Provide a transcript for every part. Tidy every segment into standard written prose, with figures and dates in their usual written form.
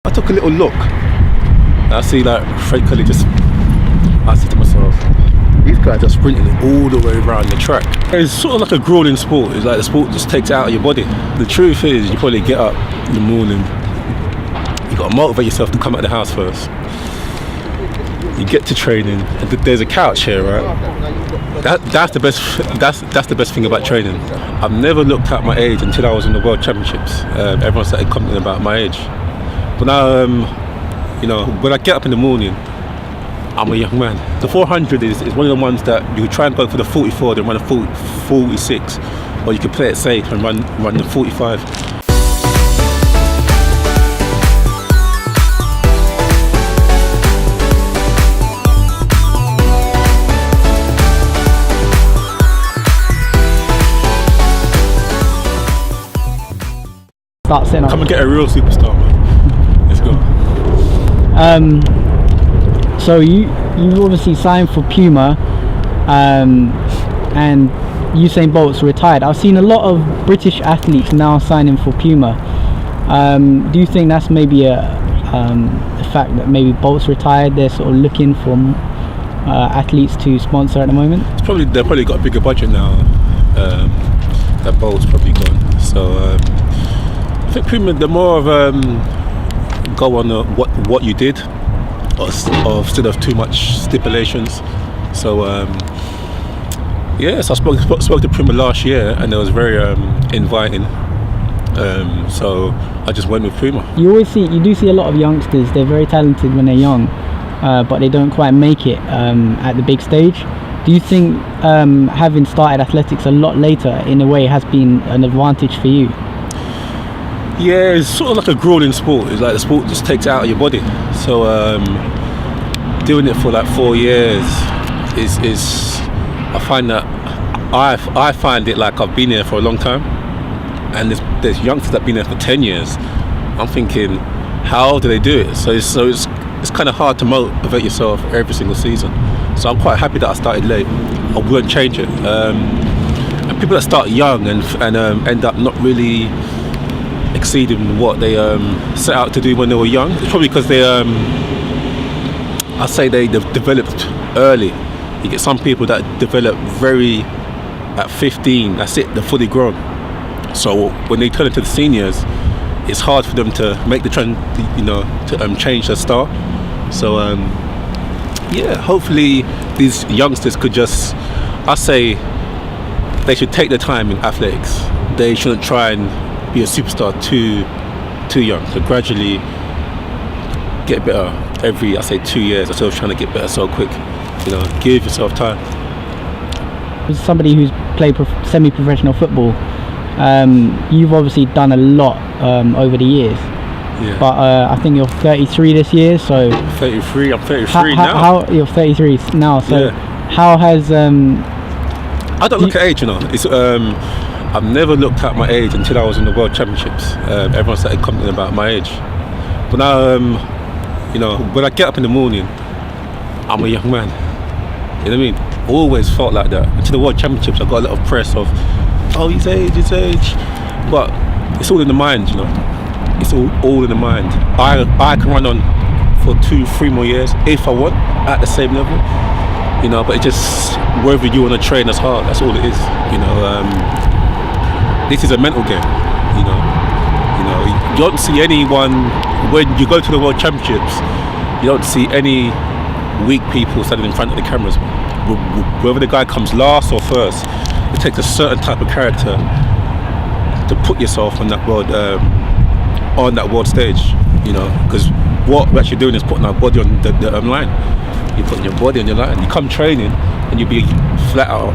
I took a little look. I see like Fred Curly I said to myself, these guys are sprinting all the way around the track. It's sort of like a grueling sport. It's like the sport just takes it out of your body. The truth is, you probably get up in the morning, you got to motivate yourself to come out of the house first. You get to training, and there's a couch here, right? That's the best. That's the best thing about training. I've never looked at my age until I was in the World Championships. Everyone started commenting about my age, but now, when I get up in the morning, I'm a young man. The 400 is one of the ones that you try and go for the 44, then run a 46, or you can play it safe and run the 45. Start sitting up. Come and get a real superstar, man. Let's go. So you obviously signed for Puma, and Usain Bolt's retired. I've seen a lot of British athletes now signing for Puma. Do you think that's maybe the fact that maybe Bolt's retired? They're sort of looking for athletes to sponsor at the moment. They've probably got a bigger budget now. That Bolt's probably gone. So I think Puma, they're more of go on what you did, instead of too much stipulations. So so I spoke to Puma last year, and it was very inviting. So I just went with Puma. You do see a lot of youngsters. They're very talented when they're young, but they don't quite make it at the big stage. Do you think having started athletics a lot later, in a way, has been an advantage for you? Yeah, it's sort of like a grueling sport. It's like the sport just takes it out of your body. So doing it for like 4 years is I find that I find it like I've been here for a long time, and there's youngsters that have been there for 10 years. I'm thinking, how do they do it? So it's kind of hard to motivate yourself every single season. So I'm quite happy that I started late. I wouldn't change it. And people that start young and end up not really exceeding what they set out to do when they were young, it's probably because they've developed early. You get some people that develop at 15, that's it, they're fully grown. So when they turn into the seniors, it's hard for them to make the trend, to change their style. So hopefully these youngsters could just, I say they should take their time in athletics. They shouldn't try and be a superstar too young. So gradually get better every, 2 years, instead of trying to get better so quick. Give yourself time. As somebody who's played semi-professional football, you've obviously done a lot over the years. Yeah. But I think you're 33 this year, so 33. I'm 33 now. How you're 33 now? So yeah. How has I don't look at age, It's I've never looked at my age until I was in the World Championships. Everyone started commenting about my age. But now, when I get up in the morning, I'm a young man. You know what I mean? Always felt like that. Until the World Championships, I got a lot of press of, his age. But it's all in the mind, It's all in the mind. I can run on for 2-3 more years if I want, at the same level. But it just, whether you want to train as hard, that's all it is. This is a mental game. You don't see anyone, when you go to the World Championships, you don't see any weak people standing in front of the cameras. Whether the guy comes last or first, it takes a certain type of character to put yourself on that world stage. Because what we're actually doing is putting our body on the line. You're putting your body on your line. You come training and you'll be flat out.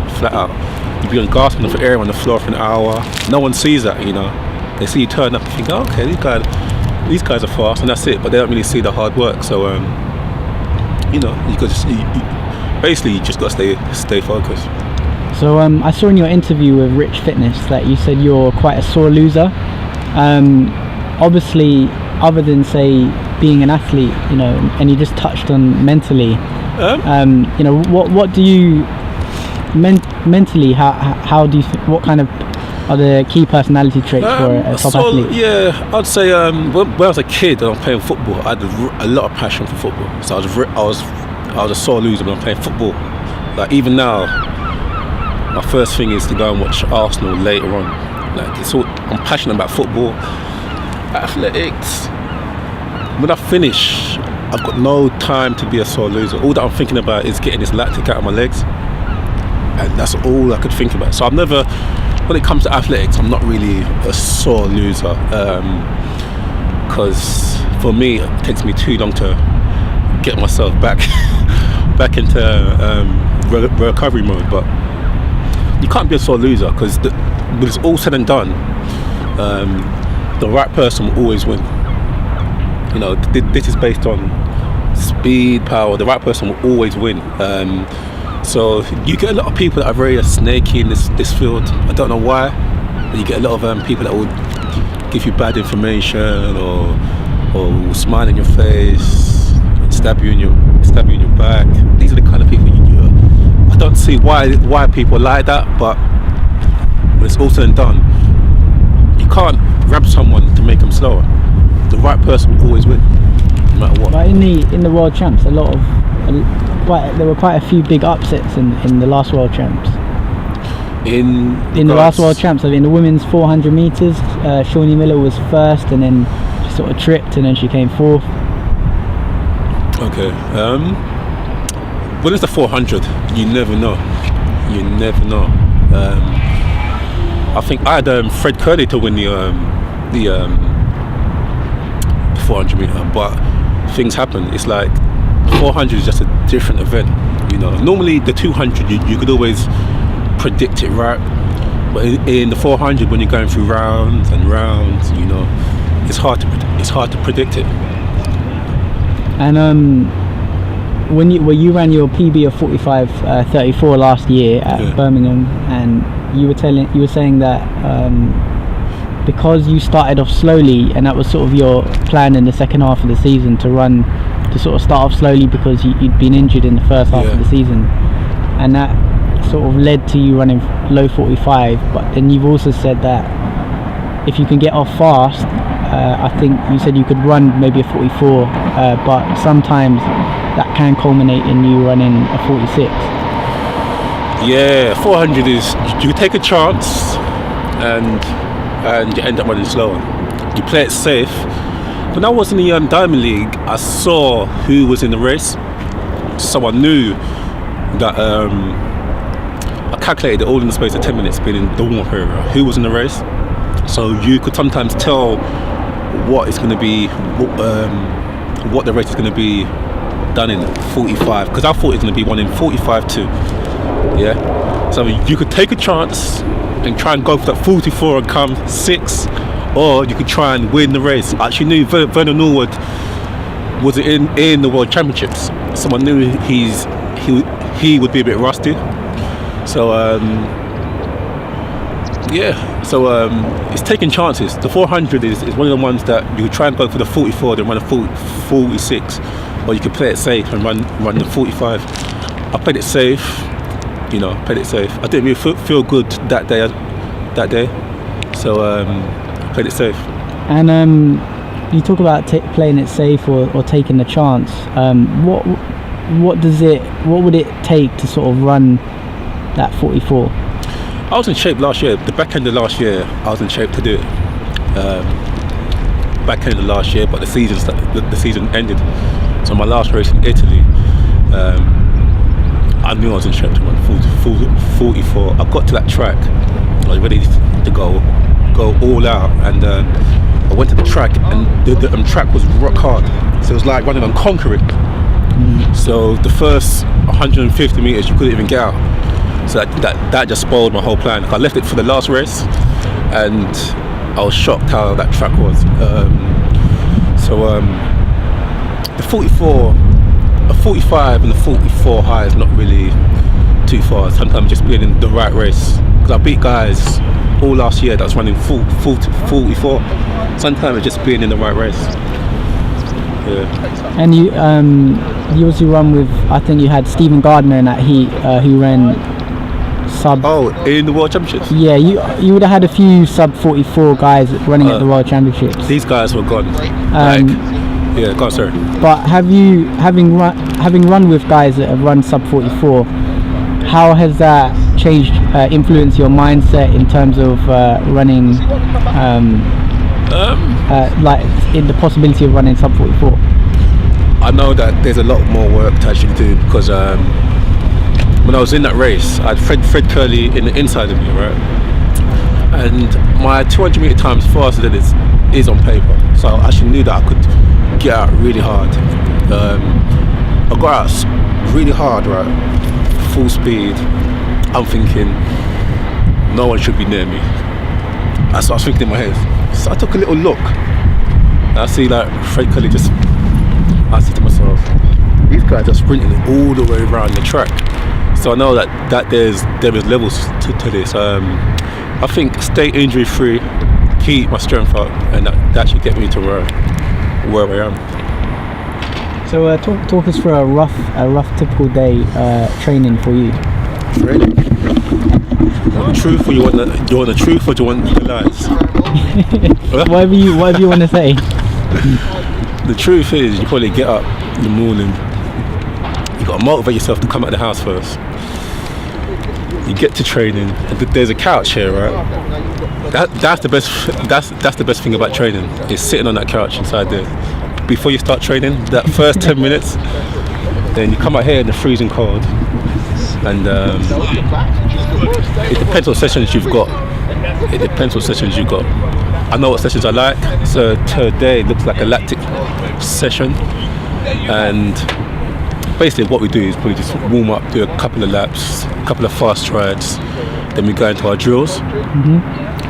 You'll be gasping for air on the floor for an hour. No one sees that, They see you turn up and think, okay, these guys are fast, and that's it. But they don't really see the hard work. So, you got you just got to stay focused. So I saw in your interview with Rich Fitness that you said you're quite a sore loser. Obviously, other than say being an athlete, and you just touched on mentally. What do you mentally? How do you? What kind of are the key personality traits for a top athlete? Yeah, I'd say when I was a kid and I was playing football, I had a lot of passion for football. So I was a sore loser when I'm playing football. Like even now, my first thing is to go and watch Arsenal later on. Like I'm passionate about football, athletics. When I finish, I've got no time to be a sore loser. All that I'm thinking about is getting this lactic out of my legs, and that's all I could think about. So I've never, when it comes to athletics, I'm not really a sore loser, because for me it takes me too long to get myself back into recovery mode. But you can't be a sore loser, because when it's all said and done, the right person will always win. You know, this is based on speed, power. The right person will always win. So you get a lot of people that are very snaky in this field. I don't know why. You get a lot of people that will give you bad information or smile in your face, stab you in your back. These are the kind of people I don't see why people like that. But when it's all said and done, you can't grab someone to make them slower. The right person will always win, no matter what. But in the World Champs, there were quite a few big upsets in the last World Champs. In the last World Champs, in the women's 400 meters, Shawnee Miller was first, and then she sort of tripped, and then she came fourth. Okay. When it's the 400, you never know. I think I had Fred Curley to win the 400 meter, but things happen. It's like 400 is just a different event. You know, normally the 200 you could always predict it, right? But in the 400, when you're going through rounds and rounds, you know, it's hard to predict it. And when you ran your PB of 45:34 last year at Birmingham, and you were saying that because you started off slowly, and that was sort of your plan in the second half of the season to sort of start off slowly, because you'd been injured in the first half of the season, and that sort of led to you running low 45. But then you've also said that if you can get off fast, I think you said you could run maybe a 44, but sometimes that can culminate in you running a 46. Yeah, 400 is, you take a chance and you end up running slower. You play it safe. When I was in the Diamond League, I saw who was in the race, so I knew that I calculated it all in the space of 10 minutes, being in the warm-up area, who was in the race. So you could sometimes tell what it's going to be, what the race is going to be done in 45, because I thought it was going to be one in 45 too. Yeah, so you could take a chance and try and go for that 44 and come 6, or you could try and win the race. I actually knew Vernon Norwood was in the World Championships, so I knew he would be a bit rusty. So it's taking chances. The 400 is one of the ones that you could try and go for the 44, then run a 46, or you could play it safe and run the 45. I played it safe. You know, played it safe. I didn't really feel good that day. So I played it safe. And you talk about playing it safe or taking the chance. What would it take to sort of run that 44? I was in shape last year. The back end of last year, I was in shape to do it. Back end of last year, but the season ended. So my last race in Italy, I knew I was in shape to run 44. I got to that track, I was ready to go all out, and I went to the track, and the track was rock hard. So it was like running on concrete. So the first 150 meters you couldn't even get out. So that just spoiled my whole plan. I left it for the last race, and I was shocked how that track was. The 44. A 45 and a 44 high is not really too far. Sometimes just being in the right race. Because I beat guys all last year that was running 44. Sometimes it's just being in the right race. Yeah. And you obviously run with, I think you had Stephen Gardner in that heat, who ran sub. Oh, in the World Championships? Yeah, you would have had a few sub 44 guys running at the World Championships. These guys were gone. Yeah, go on, sorry. But having run with guys that have run sub 44, how has that changed, influenced your mindset in terms of running, like in the possibility of running sub 44? I know that there's a lot more work to actually do, because when I was in that race, I had Fred Curley in the inside of me, right? And my 200 meter times faster than it is on paper, so I actually knew that I could get out really hard. I got out really hard, right? Full speed. I'm thinking no one should be near me. That's what I was thinking in my head. So I took a little look, and I see like Fred Curley just. I said to myself, these guys are sprinting all the way around the track. So I know that there is levels to this. I think stay injury free, keep my strength up, and that should get me to where I am. So talk us through a rough typical day training for you. Training? You want the truth, or you want the truth, or do you want the lies? whatever you want to say. The truth is, you probably get up in the morning. You got to motivate yourself to come out of the house first. You get to training. There's a couch here, right? That's the best. That's the best thing about training. Is sitting on that couch inside there. Before you start training, that first 10 minutes, then you come out here in the freezing cold, and it depends what sessions you've got. I know what sessions I like. So today looks like a lactic session, and basically what we do is probably just warm up, do a couple of laps, a couple of fast strides, then we go into our drills.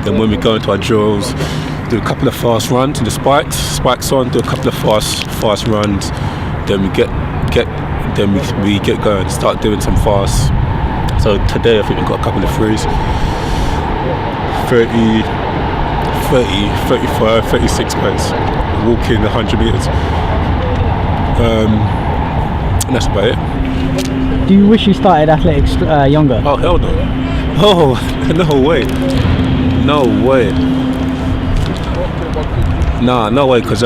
Then when we go into our drills, do a couple of fast runs in the spikes on, do a couple of fast runs, then we get going, start doing some fast. So today I think we've got a couple of threes, 30, 35, 36 pace, walking 100 meters. And that's about it. Do you wish you started athletics younger? Oh hell no! Oh no way! Nah, no way. Because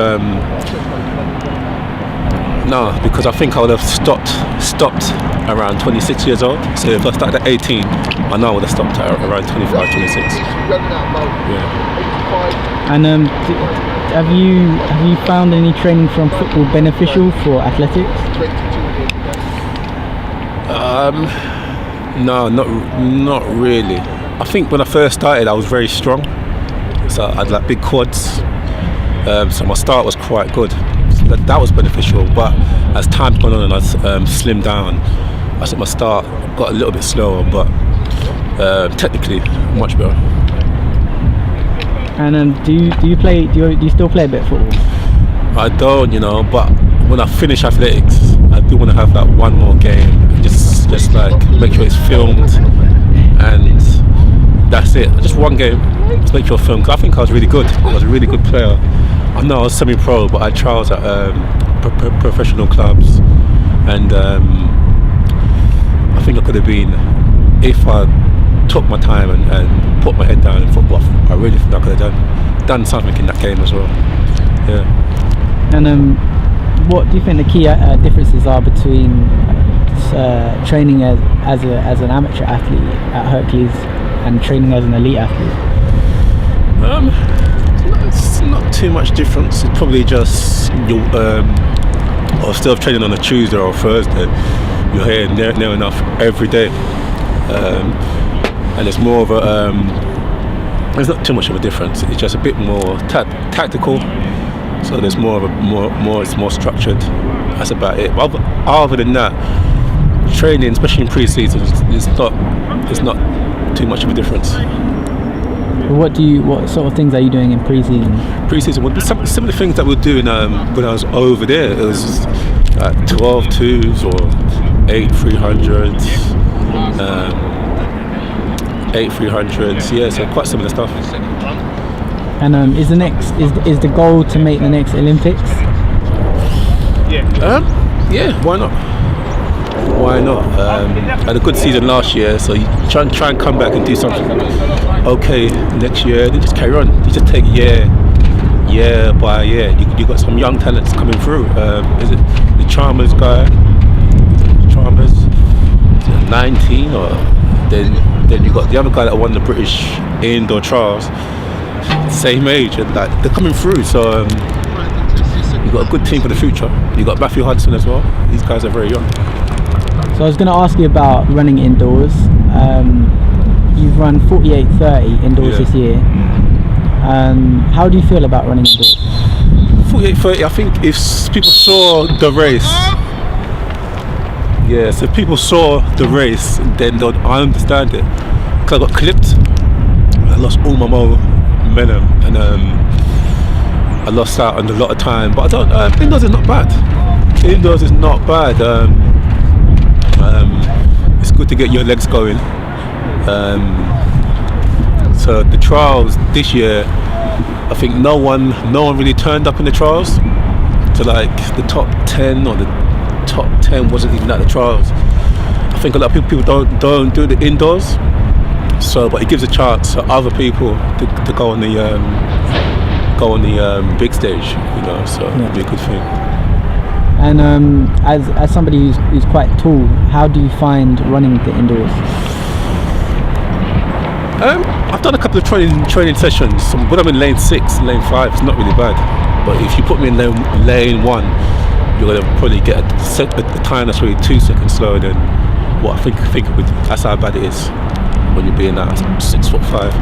I think I would have stopped around 26 years old. So if I started at 18, I know I would have stopped at around 25, 26. Yeah. And have you found any training from football beneficial for athletics? No, not really. I think when I first started, I was very strong, so I had like big quads. So my start was quite good. So that was beneficial. But as time's gone on and I slimmed down, I think my start got a little bit slower, but technically much better. And do you still play a bit of football? I don't, but when I finish athletics, I do want to have that one more game, just like make sure it's filmed, and that's it. Just one game, just make sure it's filmed. 'Cause I think I was really good. I was a really good player. I know I was semi-pro, but I had trials at professional clubs, and I think I could have been, if I took my time and put my head down in football, I really think I could have done something in that game as well. Yeah. And what do you think the key differences are between training as an amateur athlete at Hercules and training as an elite athlete? It's not too much difference. It's probably just instead of training on a Tuesday or a Thursday, you're here near enough every day, and it's more of a there's not too much of a difference. It's just a bit more tactical. So there's it's more structured. That's about it. But other than that, training, especially in pre-season, it's not too much of a difference. What sort of things are you doing in pre-season? Pre-season would be some of the things that we're doing when I was over there. It was 12 2s or 8 300s, 8 300s. Yeah, so quite similar stuff. And is the goal to make the next Olympics? Yeah, why not? why not? Had a good season last year, so you try and come back and do something okay next year. Then just carry on. You just take year by year. You got some young talents coming through. Is it the Chalmers guy? Chalmers, is it 19 or then you got the other guy that won the British indoor trials, same age, and like they're coming through. So you got a good team for the future. You got Matthew Hudson as well. These guys are very young. So I was going to ask you about running indoors. You've run 48:30 indoors this year. How do you feel about running indoors? 48:30. I think if people saw the race, so if people saw the race, then I understand it. Because I got clipped, I lost all my momentum, and I lost out on a lot of time. But I don't. Indoors is not bad. Indoors is not bad. It's good to get your legs going. So the trials this year, I think no one really turned up in the trials. So like the top 10 or the top 10 wasn't even at the trials. I think a lot of people don't do the indoors. So, but it gives a chance for other people to go on the big stage, you know. So it'd be a good thing. And as somebody who's quite tall, how do you find running the indoors? I've done a couple of training sessions. When I'm in lane 6, lane 5, it's not really bad. But if you put me in lane 1, you're gonna probably get a time that's really 2 seconds slower than what I think it would. That's how bad it is when you're being at 6'5".